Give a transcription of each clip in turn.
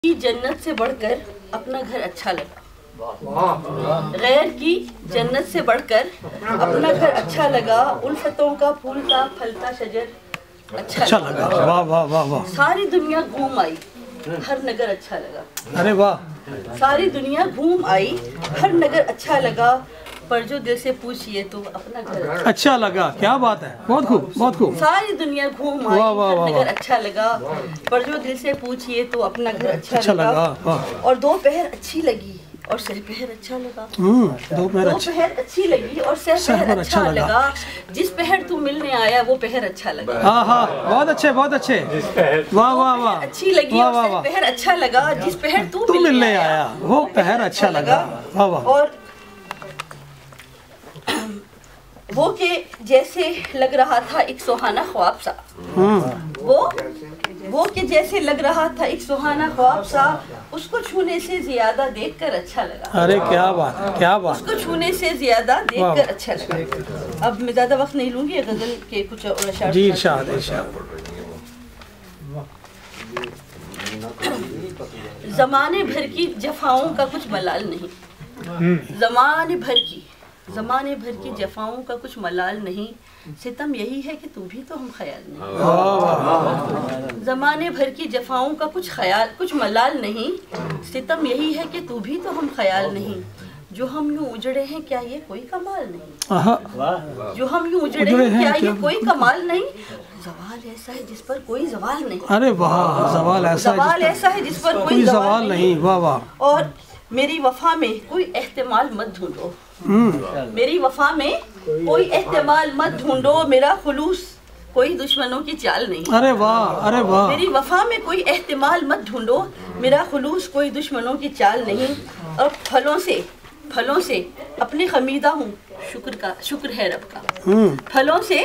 की जन्नत से बढ़कर अपना घर अच्छा लगा। गैर की जन्नत से बढ़कर अपना घर अच्छा लगा। उल्फतों का फूलता फलता शजर अच्छा लगा। वाह वाह वाह वाह। सारी दुनिया घूम आई, हर नगर अच्छा लगा। अरे वाह। सारी दुनिया घूम आई, हर नगर अच्छा लगा। पर जो दिल से पूछिए तो अपना घर अच्छा लगा। क्या बात है, बहुत खूब बहुत खूब। सारी दुनिया घूम आई, वाह, वाह, हर वाह, नगर वाह। अच्छा लगा। पर जो दिल से पूछिए तो अपना घर अच्छा लगा। वाह। और दोपहर अच्छी लगी और सहपहर अच्छा लगा। दोपहर अच्छी लगी और सहपहर अच्छा लगा। जिस पहर तू मिलने आया वो पहर अच्छा लगा। हाँ हाँ, बहुत अच्छे बहुत अच्छे। वाह वाह वाह। अच्छी लगी और सहपहर अच्छा लगा। जिस पहर तू मिलने आया वो पहर अच्छा लगा। वाह वाह। और वो के जैसे लग रहा था एक सुहाना ख्वाब सा। वो के जैसे लग रहा था एक सुहाना ख्वाब सा। उसको छूने से ज्यादा देखकर अच्छा लगा। अरे क्या बात है, क्या बात। उसको छूने से ज्यादा देखकर अच्छा लगा। अब मैं ज्यादा वक्त नहीं लूंगी, गजल के कुछ और अशार जी इरशाद इरशाद। जमाने भर की जफाओं का कुछ मलाल नहीं। जमाने भर की जफाओं का कुछ मलाल नहीं। सितम यही है कि तू भी तो हम ख्याल नहीं। जमाने भर की जफाओं का कुछ मलाल नहीं। सितम यही है कि तू भी तो हम ख्याल नहीं। जो हम यूं उजड़े हैं क्या ये कोई कमाल नहीं। जो हम यूं उजड़े हैं क्या ये कोई कमाल नहीं। जवाल ऐसा है जिस पर कोई जवाल नहीं। अरे वाह। जवाल ऐसा है जिस पर कोई जवाल नहीं। वाह वाह। और मेरी वफा में कोई एहतिमाल मत ढूंढो। मेरी वफा में कोई एहतिमाल मत ढूंढो। मेरा खुलूस कोई दुश्मनों की चाल नहीं। अरे वाह अरे वाह। मेरी वफा में कोई एहतिमाल मत ढूंढो। मेरा खुलूस कोई दुश्मनों की चाल नहीं। और फलों से अपने खमीदा हूँ, शुक्र है रब का। फलों से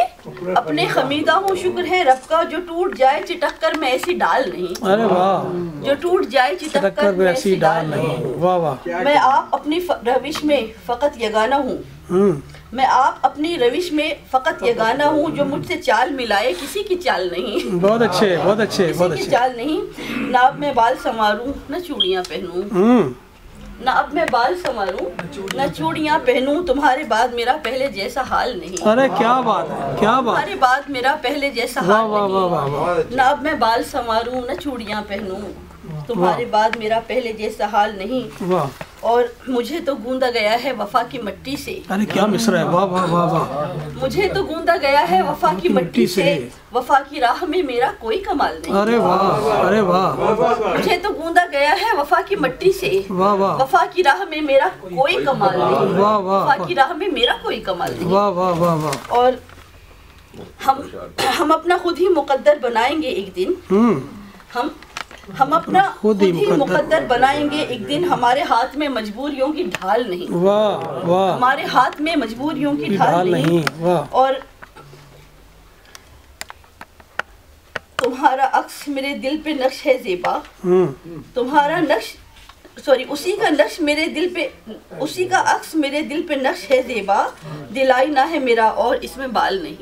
अपने खमीदा हूँ, शुक्र है रब का। जो टूट जाए चिटक कर मैं ऐसी डाल नहीं। अरे वाह। जो टूट जाए चिटक कर मैं ऐसी डाल नहीं। वाह वाह। मैं आप अपनी रविश में फकत यगाना हूँ। मैं आप अपनी रविश में फकत यगाना हूँ। जो मुझसे चाल मिलाए किसी की चाल नहीं। बहुत अच्छे बहुत अच्छे बहुत अच्छे। किसी की चाल नहीं। ना अब मैं बाल संवारूं न चूड़ियाँ पहनूं। ना अब मैं बाल संवारूं न चूड़ियाँ पहनूं। तुम्हारे बाद मेरा पहले जैसा हाल नहीं। अरे क्या बात है, क्या बात। तुम्हारे बाद मेरा पहले जैसा हाल नहीं। ना अब मैं बाल संवारूं न चूड़ियाँ पहनूं। तुम्हारे बाद मेरा पहले जैसा हाल नहीं। और मुझे तो गूंदा गया है वफा की मिट्टी से। अरे क्या मिसरा है। वाह वाह वाह वाह। मुझे तो गूंदा गया है वफा की मिट्टी से। वफा की राह में मेरा कोई कमाल नहीं। अरे वाह अरे वाह। मुझे तो गूंदा गया है वफा की मिट्टी से। वाह वाह। वफा की राह में मेरा कोई कमाल नहीं। वाह वाह। वफा की राह में मेरा कोई कमाल नहीं। वाह वाह वाह वाह। और हम अपना खुद ही मुकद्दर बनाएंगे एक दिन। हम अपना खुद ही मुकद्दर बनाएंगे एक दिन। हमारे हाथ में मजबूरियों की ढाल नहीं। वाह वाह। हमारे हाथ में मजबूरियों की ढाल नहीं। वाह। और तुम्हारा अक्स मेरे दिल पे नक्श है ज़ेबा। तुम्हारा नक्श उसी का नक्श मेरे दिल पे, उसी का अक्स मेरे दिल पे नक्श है ज़ेबा। दिलाई ना है मेरा और इसमें बाल नहीं।